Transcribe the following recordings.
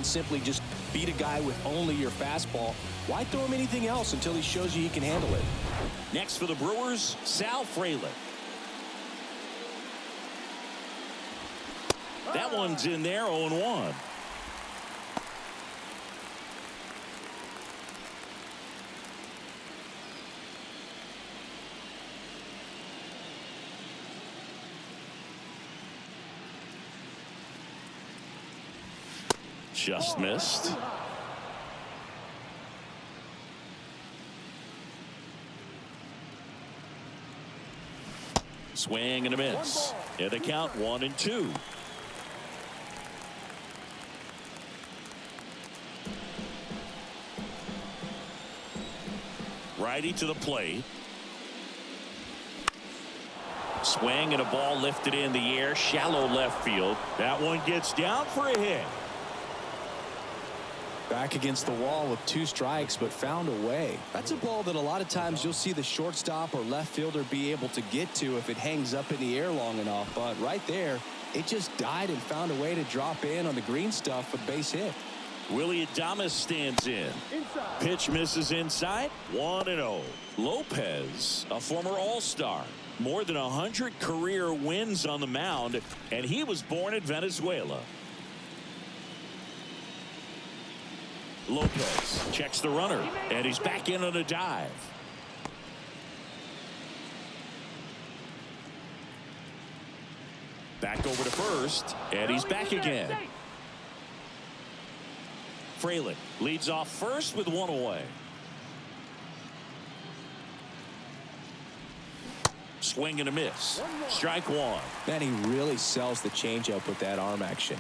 can simply just beat a guy with only your fastball. Why throw him anything else until he shows you he can handle it? Next for the Brewers, Sal Frelick. That one's in there, 0-1. Just missed. Swing and a miss. And the count 1-2. Righty to the plate. Swing and a ball lifted in the air, shallow left field. That one gets down for a hit. Back against the wall with 2 strikes, but found a way. That's a ball that a lot of times you'll see the shortstop or left fielder be able to get to if it hangs up in the air long enough. But right there, it just died and found a way to drop in on the green stuff for base hit. Willie Adames stands in. Pitch misses inside. 1-0. Lopez, a former All-Star. More than 100 career wins on the mound, and he was born in Venezuela. Lopez checks the runner, and he's back in on a dive. Back over to first, and he's back again. Frelick leads off first with 1 away. Swing and a miss. Strike 1. Man, he really sells the changeup with that arm action.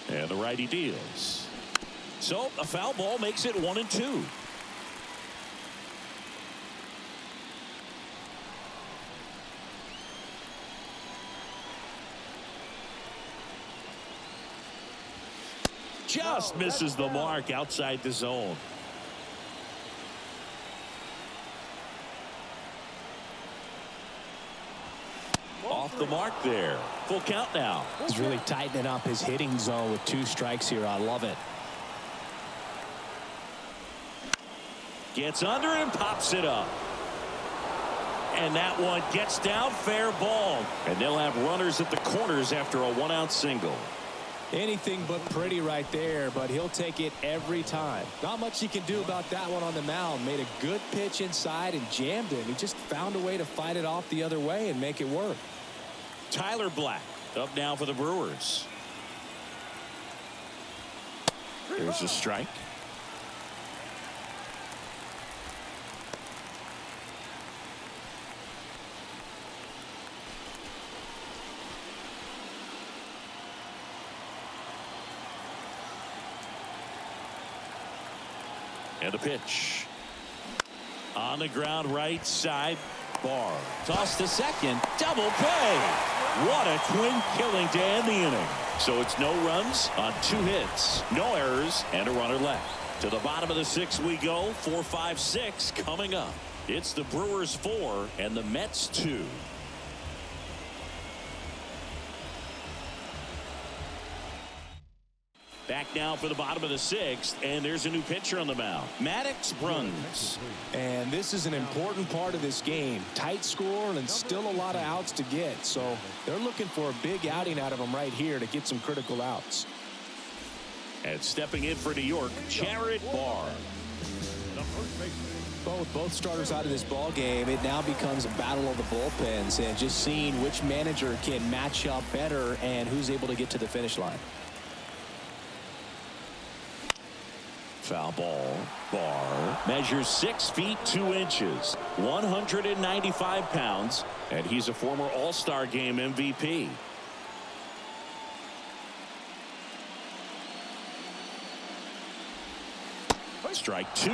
And the righty deals. So a foul ball makes it 1-2. Just misses the mark outside the zone. Off the mark there. Full count now. He's really tightening up his hitting zone with 2 strikes here. I love it. Gets under and pops it up. And that one gets down, fair ball. And they'll have runners at the corners after a 1-out single. Anything but pretty right there, but he'll take it every time. Not much he can do about that one on the mound. Made a good pitch inside and jammed it. He just found a way to fight it off the other way and make it work. Tyler Black up now for the Brewers. There's a strike. And the pitch. On the ground, right side. Barr. Toss to second. Double play. What a twin killing to end the inning. So it's no runs on 2 hits. No errors and a runner left. To the bottom of the 6th we go. 4, 5, 6 coming up. It's the Brewers 4 and the Mets 2. Back now for the bottom of the 6th, and there's a new pitcher on the mound. Maddox Bruns. And this is an important part of this game. Tight score and still a lot of outs to get. So they're looking for a big outing out of him right here to get some critical outs. And stepping in for New York, Jared Barr. But with both starters out of this ball game, it now becomes a battle of the bullpens and just seeing which manager can match up better and who's able to get to the finish line. Foul ball. Barr measures 6 feet 2 inches, 195 pounds, and he's a former All-Star Game MVP. Strike 2.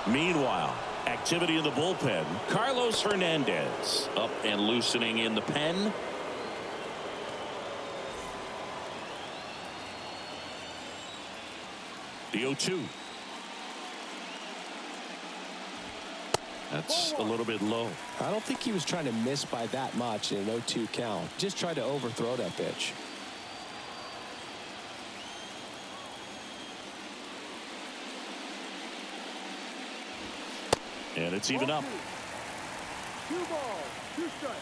Meanwhile, activity in the bullpen. Carlos Hernandez up and loosening in the pen. The 0-2. That's a little bit low. I don't think he was trying to miss by that much in an 0-2 count. Just tried to overthrow that pitch. And it's even up. 2 balls, 2 strikes.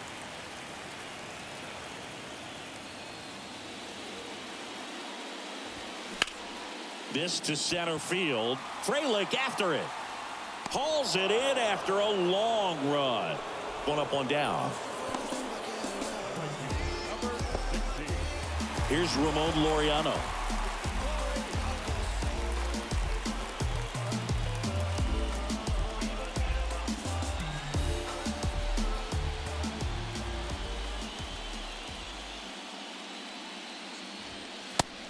This to center field. Frelick after it. Hauls it in after a long run. 1 up, 1 down. Here's Ramon Laureano.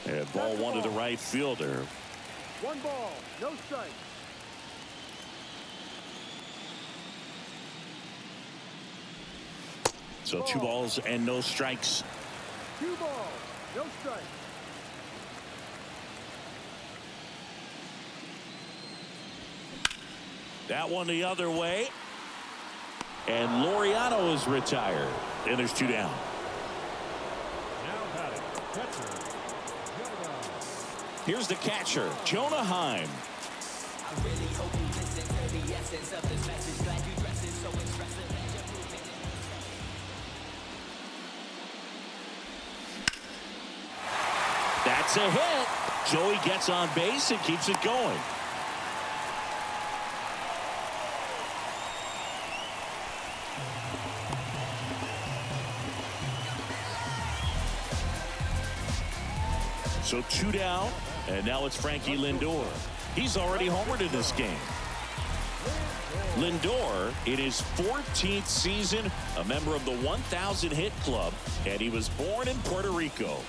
And ball 1 to the right fielder. 1 ball, no strikes. So 2 balls and no strikes. 2 balls, no strikes. That one the other way. And Laureano is retired. And there's 2 down. Now batting, catcher. Here's the catcher, Jonah Heim. I really hope you listen to the essence of this message. Glad you dress it so expressive and you're moving it. That's a hit. Joey gets on base and keeps it going. So 2 down, and now it's Frankie Lindor. He's already homered in this game. Lindor, in his 14th season, a member of the 1,000 hit club, and he was born in Puerto Rico.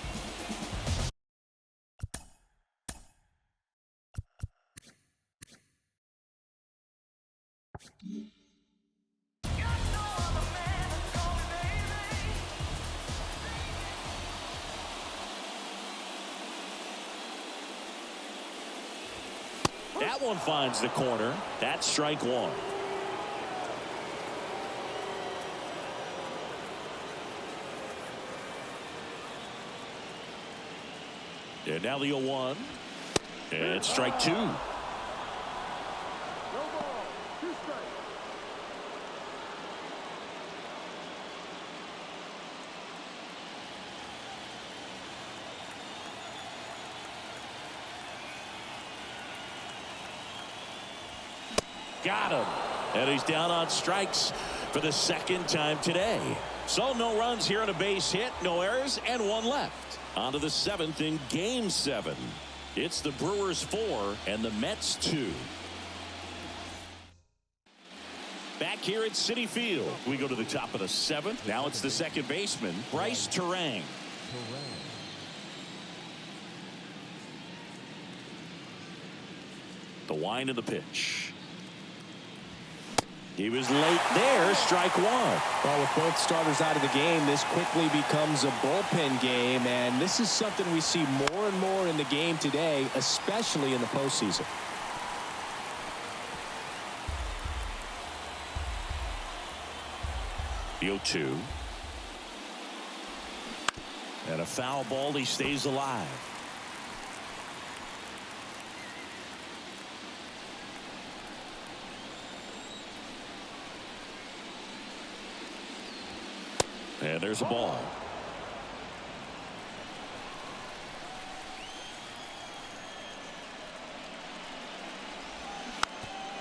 That one finds the corner. That's strike 1. And now the 0-1. And strike 2. No ball, 2 strikes. Got him. And he's down on strikes for the 2nd time today. So no runs here on a base hit, no errors, and 1 left. On to the 7th in Game 7. It's the Brewers 4 and the Mets 2. Back here at Citi Field, we go to the top of the 7th. Now it's the 2nd baseman, Bryce Terang. The wind of the pitch. He was late there, strike 1. Well, with both starters out of the game, this quickly becomes a bullpen game, and this is something we see more and more in the game today, especially in the postseason. The 0-2. And a foul ball, he stays alive. And there's a ball.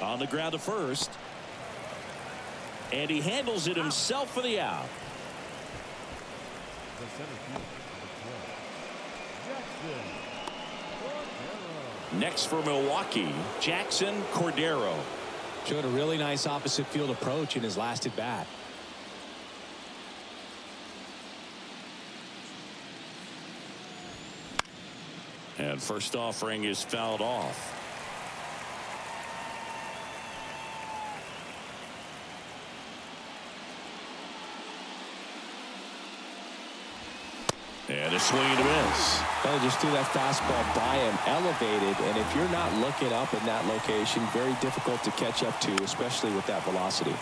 On the ground to first. And he handles it himself for the out. The center field Jackson. Next for Milwaukee, Jackson Cordero. Showed a really nice opposite field approach in his last at bat. And first offering is fouled off. And a swing and a miss. Well, just threw that fastball by him, elevated, and if you're not looking up in that location, very difficult to catch up to, especially with that velocity.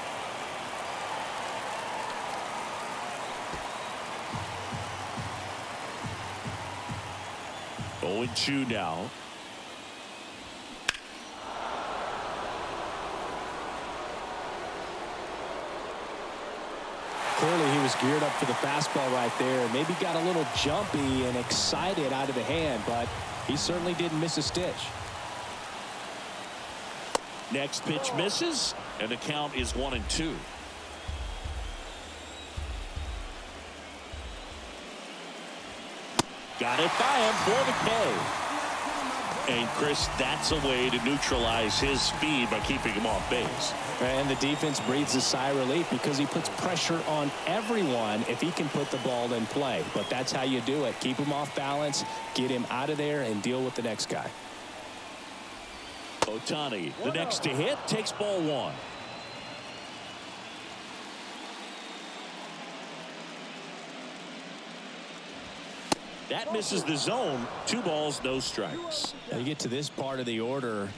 Oh, and 2 now. Clearly, he was geared up for the fastball right there. Maybe got a little jumpy and excited out of the hand, but he certainly didn't miss a stitch. Next pitch misses, and the count is 1-2. Got it by him for the K. And Chris, that's a way to neutralize his speed by keeping him off base. And the defense breathes a sigh of relief because he puts pressure on everyone if he can put the ball in play. But that's how you do it. Keep him off balance, get him out of there, and deal with the next guy. Ohtani, the next to hit, takes ball 1. That misses the zone. 2 balls, no strikes. Now you get to this part of the order.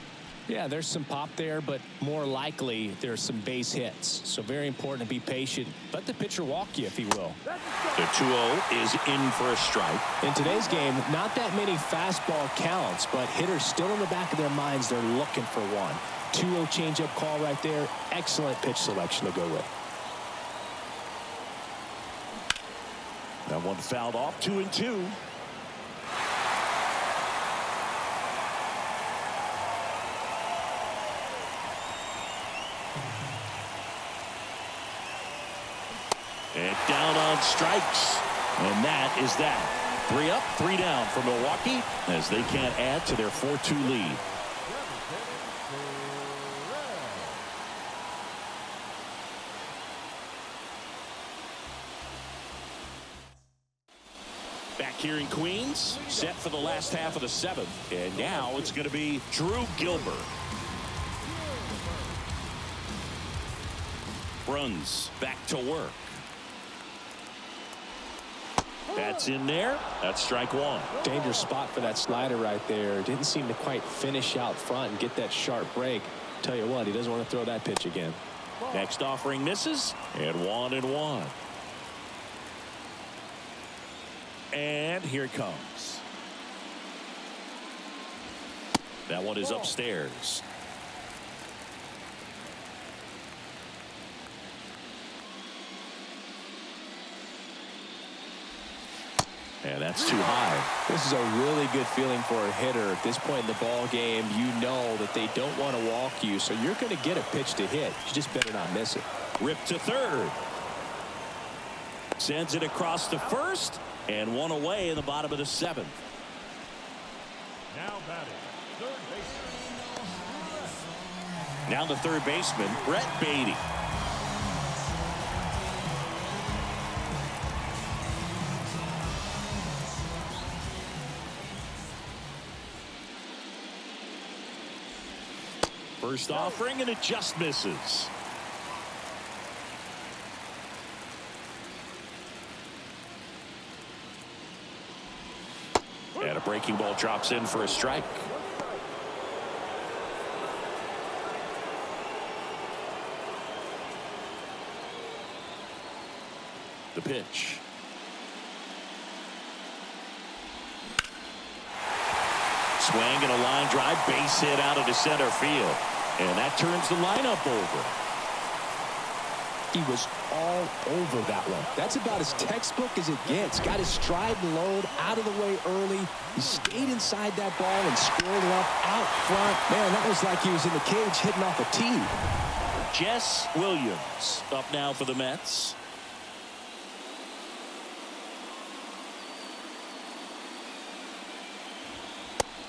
Yeah, there's some pop there, but more likely there's some base hits. So very important to be patient. Let the pitcher walk you, if he will. The 2-0 is in for a strike. In today's game, not that many fastball counts, but hitters still in the back of their minds, they're looking for one. 2-0 changeup call right there. Excellent pitch selection to go with. That one fouled off. 2-2. And down on strikes. And that is that. 3 up, 3 down for Milwaukee as they can't add to their 4-2 lead. Back here in Queens, set for the last half of the 7th. And now it's going to be Drew Gilbert. Runs back to work. That's in there. That's strike 1. Dangerous spot for that slider right there. Didn't seem to quite finish out front and get that sharp break. Tell you what, he doesn't want to throw that pitch again. Next offering misses, and 1-1. And here it comes. That one is upstairs. And that's too high. This is a really good feeling for a hitter. At this point in the ball game, you know that they don't want to walk you, so you're going to get a pitch to hit. You just better not miss it. Ripped to third. Sends it across to first, and 1 away in the bottom of the 7th. Now batting, third baseman. Now the third baseman, Brett Beatty. First offering, and it just misses. And a breaking ball drops in for a strike. The pitch. Swing and a line drive, base hit out into center field. And that turns the lineup over. He was all over that one. That's about as textbook as it gets. Got his stride and load out of the way early. He stayed inside that ball and squared it up out front. Man, that was like he was in the cage hitting off a tee. Jess Williams up now for the Mets.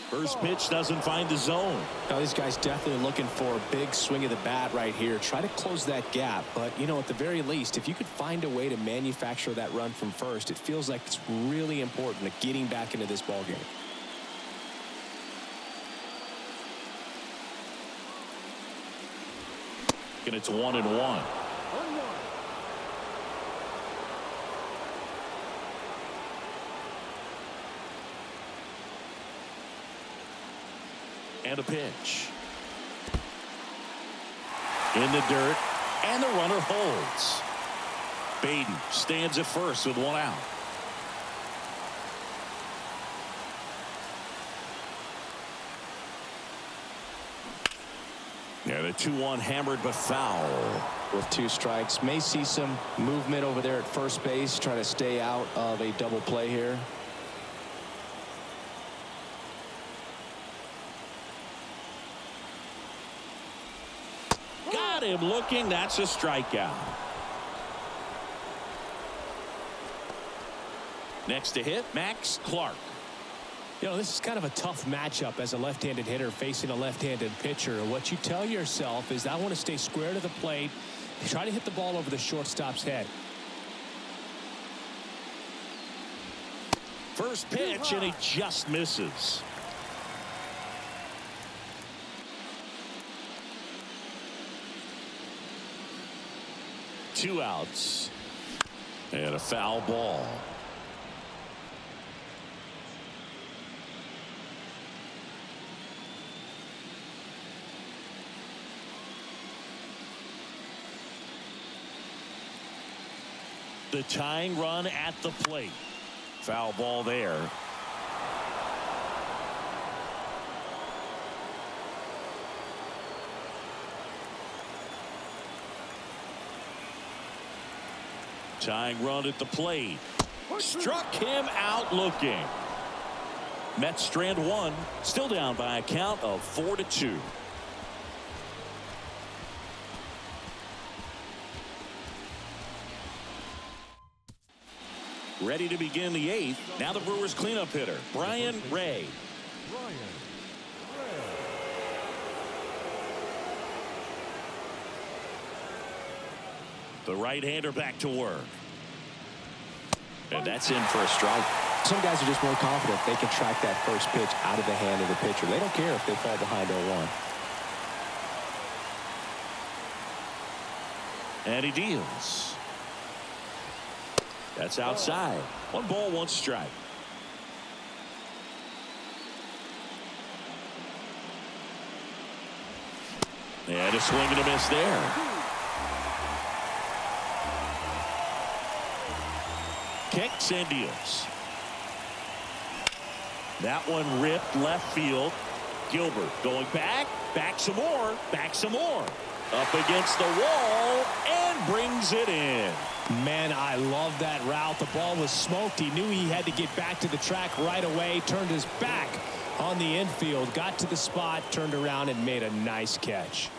First pitch doesn't find the zone. Now, these guys definitely looking for a big swing of the bat right here. Try to close that gap. But, you know, at the very least, if you could find a way to manufacture that run from first, it feels like it's really important to getting back into this ball game. And it's 1-1. And a pitch. In the dirt, and the runner holds. Baden stands at first with one out. Yeah, the 2-1 hammered but foul. With 2 strikes, may see some movement over there at first base, trying to stay out of a double play here. Got him looking. That's a strikeout. Next to hit, Max Clark. You know, this is kind of a tough matchup as a left-handed hitter facing a left-handed pitcher. What you tell yourself is, I want to stay square to the plate, try to hit the ball over the shortstop's head. First pitch, and he just misses. Two outs. And a foul ball. The tying run at the plate. Foul ball there. Tying run at the plate. Struck him out looking. Mets strand one. Still down by a count of 4-2. Ready to begin the 8th. Now the Brewers cleanup hitter, Brian Ray. The right-hander back to work. And that's in for a strike. Some guys are just more confident they can track that first pitch out of the hand of the pitcher. They don't care if they fall behind 0-1. And he deals. That's outside. 1 ball, 1 strike. And a swing and a miss there. Kicks and deals. That one ripped left field. Gilbert going back some more, Up against the wall and brings it in. Man, I love that route. The ball was smoked. He knew he had to get back to the track right away. Turned his back on the infield. Got to the spot, turned around, and made a nice catch.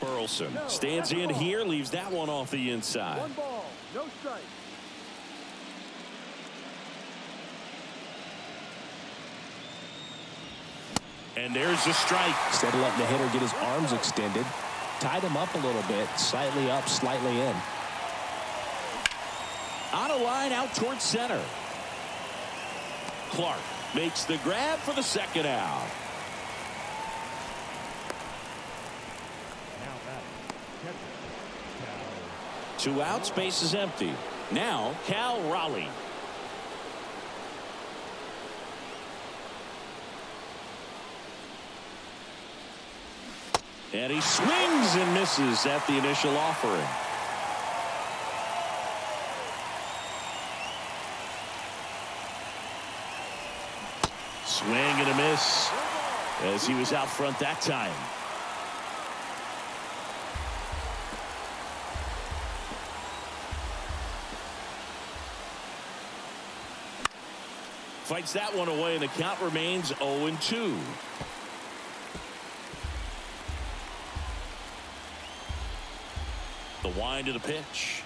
Burleson stands in here, leaves that one off the inside. 1 ball, no strike. And there's a strike. Instead of letting the hitter get his arms extended, tied him up a little bit, slightly up, slightly in. On a line out towards center. Clark makes the grab for the 2nd out. Now batting, catcher, 2 outs, base is empty. Now Cal Raleigh. And he swings and misses at the initial offering. Swing and a miss as he was out front that time. Fights that one away, and the count remains 0-2. The wind of the pitch.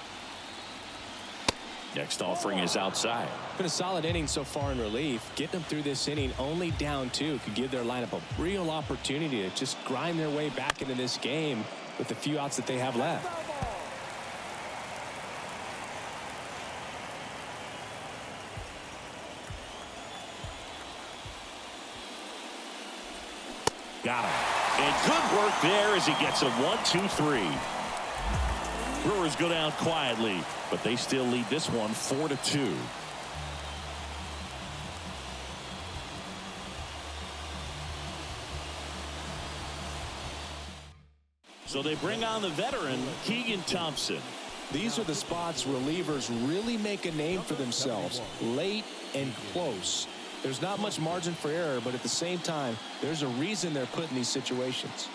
Next offering is outside. Been a solid inning so far in relief. Getting them through this inning only down 2 could give their lineup a real opportunity to just grind their way back into this game with the few outs that they have left. Got him. And good work there as he gets a 1-2-3. Brewers go down quietly, but they still lead this one 4-2. So they bring on the veteran, Keegan Thompson. These are the spots relievers really make a name for themselves, late and close. There's not much margin for error, but at the same time, there's a reason they're put in these situations.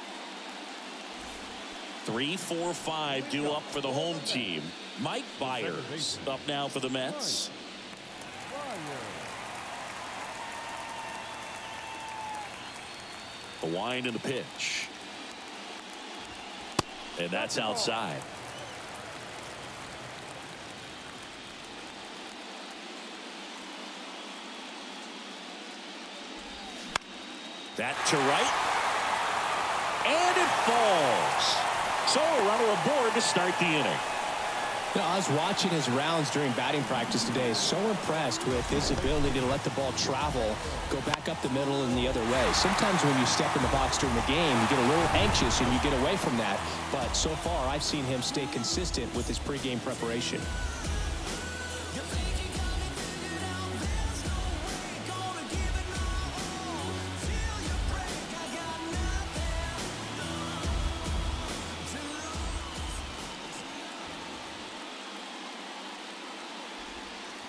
3, 4, 5 due up for the home team. Mike Byers up now for the Mets. The wind and the pitch. And that's outside. That to right. And it falls. So a runner aboard to start the inning. You know, I was watching his rounds during batting practice today. So impressed with his ability to let the ball travel, go back up the middle and the other way. Sometimes when you step in the box during the game, you get a little anxious and you get away from that. But so far, I've seen him stay consistent with his pregame preparation.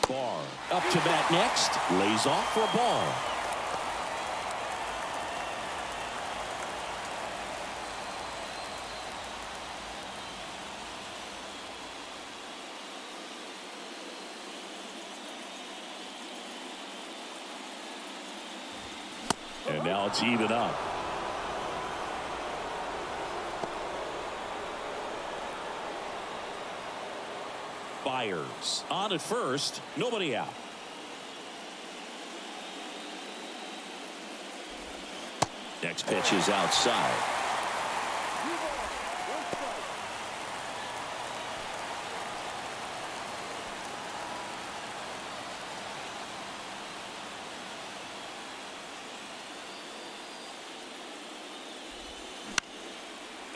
Barr up to bat next, lays off for a ball. And now it's even up. Byers on at first, nobody out. Next pitch is outside.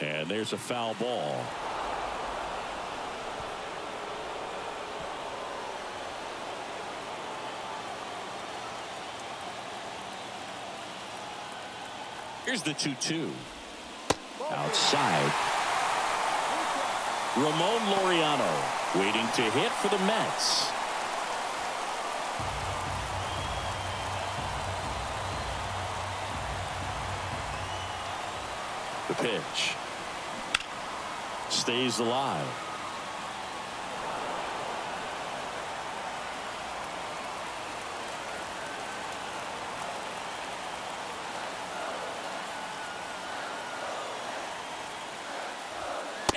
And there's a foul ball. Here's the 2-2. Outside. Ramon Laureano waiting to hit for the Mets. The pitch. Stays alive.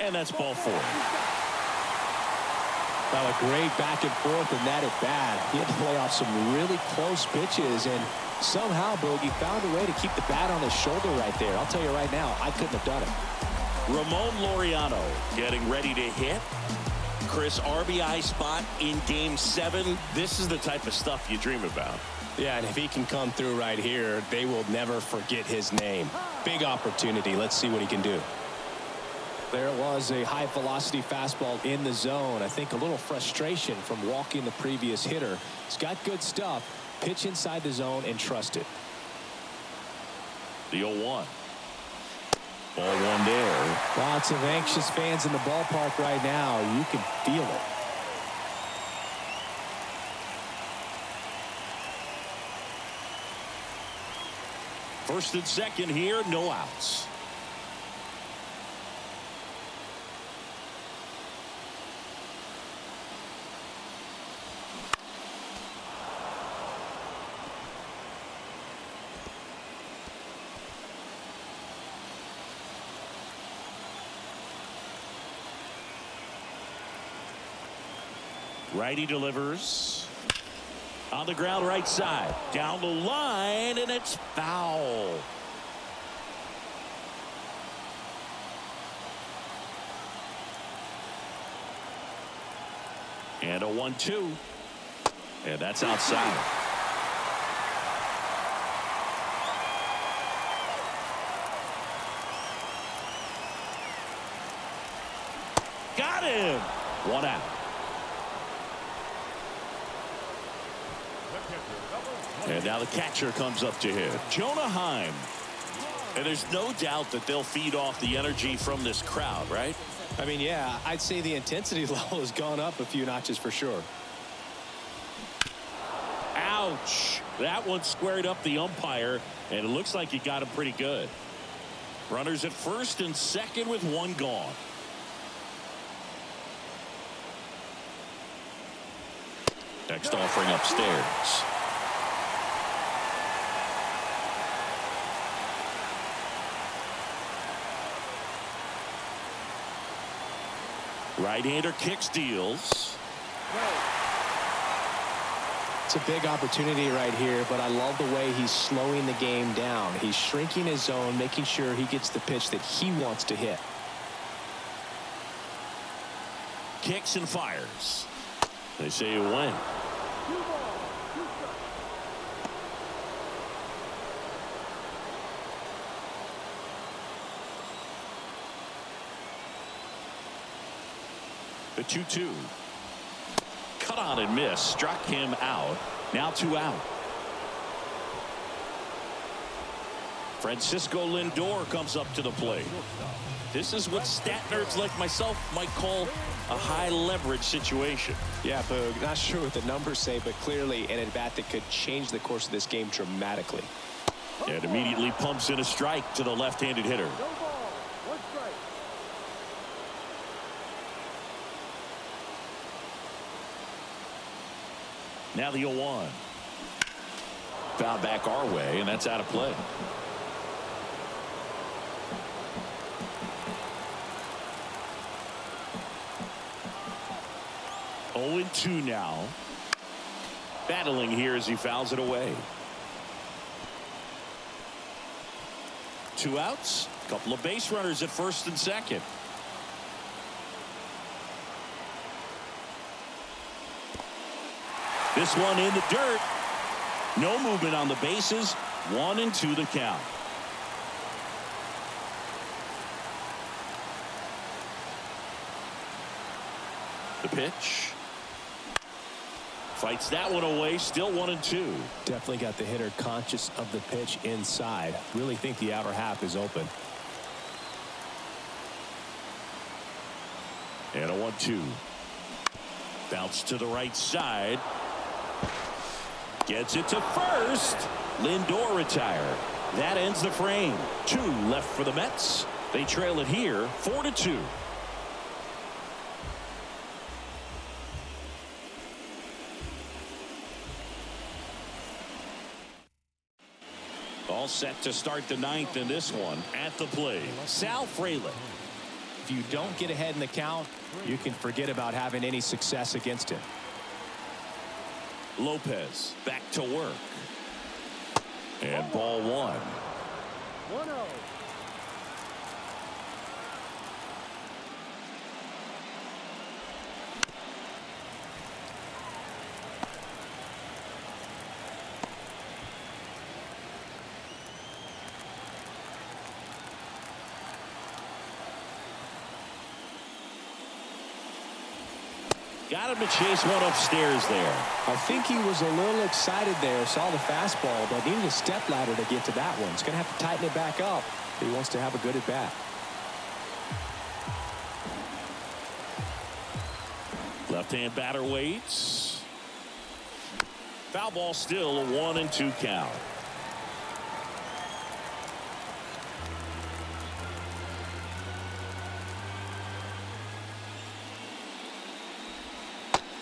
And that's ball 4. Well, a great back and forth in that at bat. He had to play off some really close pitches, and somehow Bogey found a way to keep the bat on his shoulder right there. I'll tell you right now, I couldn't have done it. Ramon Laureano getting ready to hit. Chris, RBI spot in Game 7. This is the type of stuff you dream about. Yeah, and if he can come through right here, they will never forget his name. Big opportunity. Let's see what he can do. There was a high velocity fastball in the zone. I think a little frustration from walking the previous hitter. He's got good stuff. Pitch inside the zone and trust it. The 0-1. Ball 1 there. Lots of anxious fans in the ballpark right now. You can feel it. First and second here, no outs. Righty delivers. On the ground right side. Down the line, and it's foul. And a 1-2. And that's outside. Got him. One out. And now the catcher comes up to hit. Jonah Heim. And there's no doubt that they'll feed off the energy from this crowd, right? I mean, yeah, I'd say the intensity level has gone up a few notches for sure. Ouch. That one squared up the umpire, and it looks like he got him pretty good. Runners at first and second with one gone. Next offering upstairs. Right-hander kicks, deals. It's a big opportunity right here, but I love the way he's slowing the game down. He's shrinking his zone, making sure he gets the pitch that he wants to hit. Kicks and fires. They say you win. The 2-2. Cut on and miss. Struck him out. Now 2 out. Francisco Lindor comes up to the plate. This is what stat nerds like myself might call a high leverage situation. Yeah, Boog, not sure what the numbers say, but clearly an at-bat that could change the course of this game dramatically. And immediately pumps in a strike to the left-handed hitter. No ball. 1 strike. Now the 0-1. Foul back our way, and that's out of play. Oh, 0-2 now. Battling here as he fouls it away. 2 outs. Couple of base runners at first and second. This one in the dirt. No movement on the bases. 1-2 the count. The pitch. Fights that one away. Still 1-2. Definitely got the hitter conscious of the pitch inside. Really think the outer half is open. And a 1-2. Bounce to the right side. Gets it to first. Lindor retired. That ends the frame. 2 left for the Mets. They trail it here 4-2. All set to start the 9th in this one. At the plate, Sal Frelick. If you don't get ahead in the count, you can forget about having any success against him. Lopez back to work. And ball 1. 1-0. Got him to chase one upstairs there. I think he was a little excited there, saw the fastball, but needed a step ladder to get to that one. He's going to have to tighten it back up if he wants to have a good at bat. Left-hand batter waits. Foul ball, still a 1-2 count.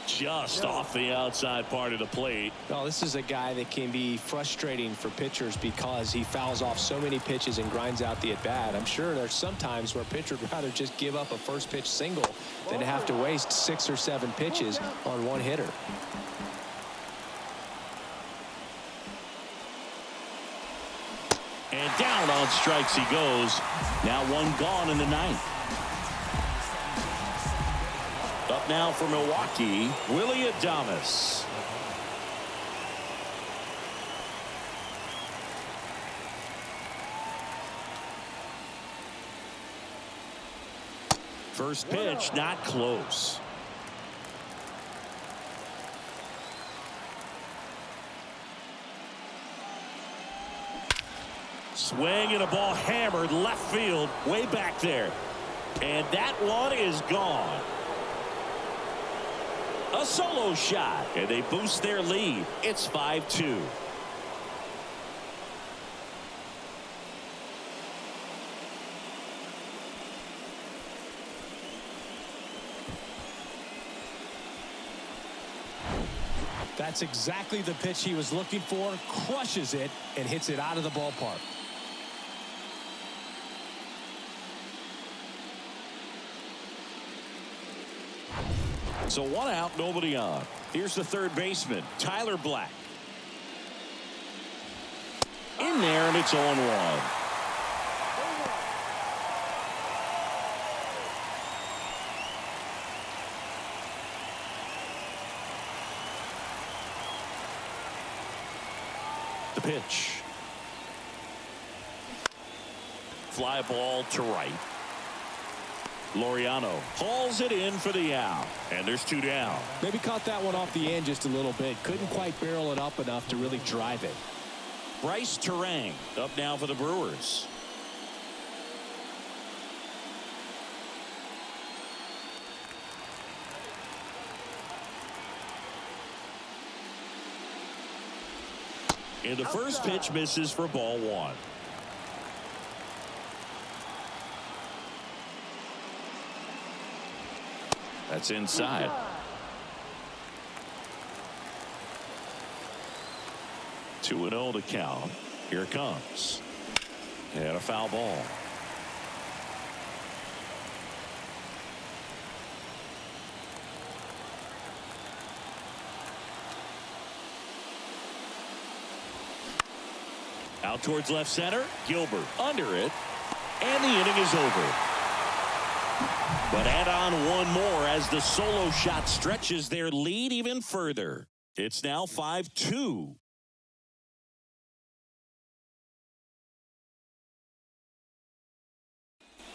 Just off the outside part of the plate. Well, this is a guy that can be frustrating for pitchers because he fouls off so many pitches and grinds out the at-bat. I'm sure there's some times where a pitcher would rather just give up a first pitch single than to have to waste 6 or 7 pitches on one hitter. And down on strikes he goes. Now 1 gone in the 9th. Up now for Milwaukee, Willie Adames. First pitch, not close. Swing and a ball hammered left field, way back there. And that one is gone. A solo shot, and they boost their lead. It's 5-2. That's exactly the pitch he was looking for. Crushes it and hits it out of the ballpark. So 1 out, nobody on. Here's the third baseman, Tyler Black. In there, and it's 0-1. The pitch. Fly ball to right. Laureano hauls it in for the out, and there's 2 down. Maybe caught that one off the end just a little bit. Couldn't quite barrel it up enough to really drive it. Bryce Terang up now for the Brewers. And the first pitch misses for ball 1. That's inside. Two and 0 to count. Here it comes. And a foul ball. Out towards left center. Gilbert under it. And the inning is over. But add on one more as the solo shot stretches their lead even further. It's now 5-2.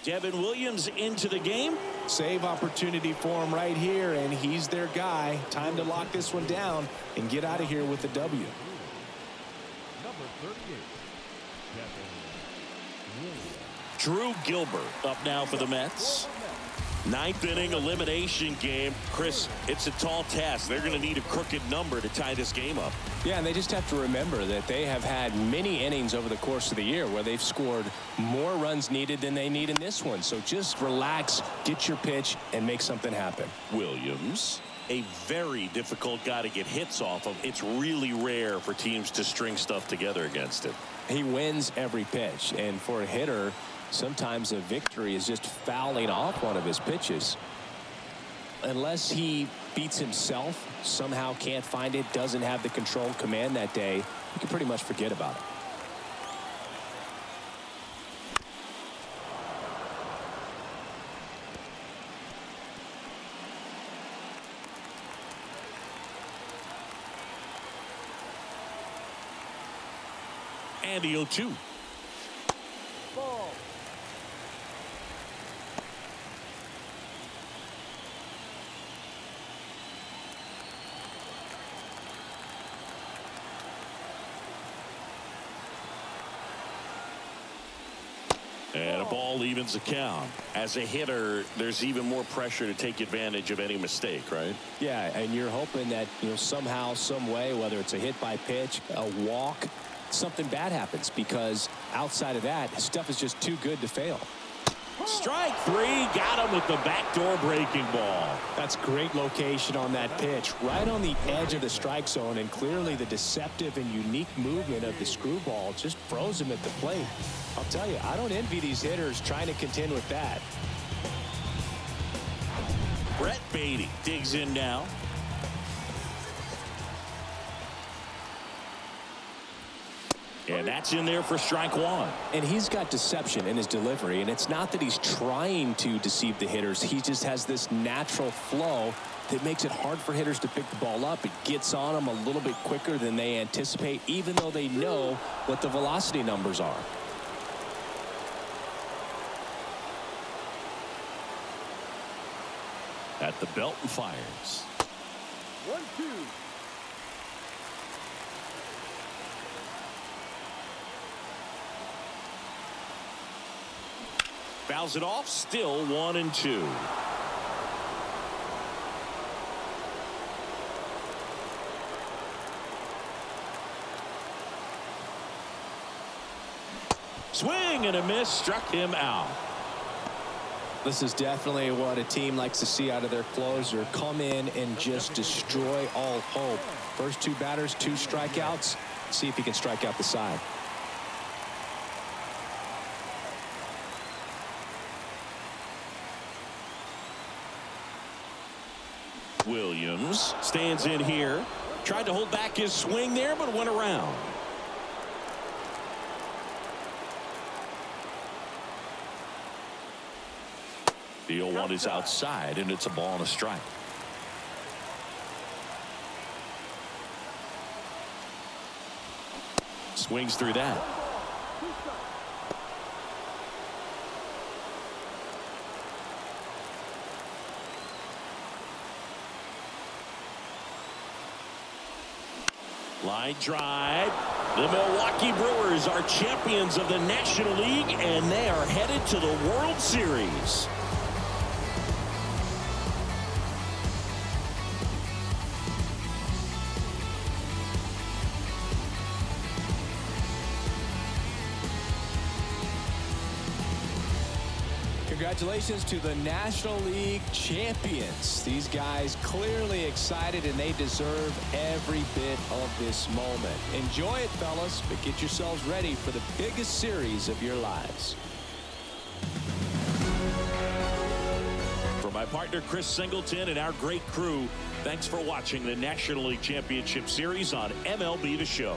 Devin Williams into the game. Save opportunity for him right here, and he's their guy. Time to lock this one down and get out of here with the W. Number 38. Drew Gilbert up now for the Mets. Ninth inning elimination game. Chris, it's a tall task. They're going to need a crooked number to tie this game up. Yeah, and they just have to remember that they have had many innings over the course of the year where they've scored more runs needed than they need in this one. So just relax, get your pitch, and make something happen. Williams, a very difficult guy to get hits off of. It's really rare for teams to string stuff together against him. He wins every pitch, and for a hitter, sometimes a victory is just fouling off one of his pitches. Unless he beats himself, somehow can't find it, doesn't have the control and command that day, you can pretty much forget about it. And the 0-2. Ball. And a ball evens the count. As a hitter, there's even more pressure to take advantage of any mistake, right? Yeah, and you're hoping that, somehow, some way, whether it's a hit by pitch, a walk, something bad happens, because outside of that, stuff is just too good to fail. Strike three, got him with the backdoor breaking ball. That's great location on that pitch, right on the edge of the strike zone, and clearly the deceptive and unique movement of the screwball just froze him at the plate. I'll tell you, I don't envy these hitters trying to contend with that. Brett Beatty digs in now. And that's in there for strike one. And he's got deception in his delivery, and it's not that he's trying to deceive the hitters. He just has this natural flow that makes it hard for hitters to pick the ball up. It gets on them a little bit quicker than they anticipate, even though they know what the velocity numbers are. At the belt and fires. 1-2. Fouls it off. Still 1-2. Swing and a miss. Struck him out. This is definitely what a team likes to see out of their closer. Come in and just destroy all hope. First two batters, 2 strikeouts. See if he can strike out the side. Williams stands in here. Tried to hold back his swing there, but went around. The 0-1 is outside, and it's a ball and a strike. Swings through that. Line drive. The Milwaukee Brewers are champions of the National League, and they are headed to the World Series. Congratulations to the National League champions. These guys clearly excited, and they deserve every bit of this moment. Enjoy it, fellas, but get yourselves ready for the biggest series of your lives. For my partner Chris Singleton and our great crew, thanks for watching the National League Championship Series on MLB The Show.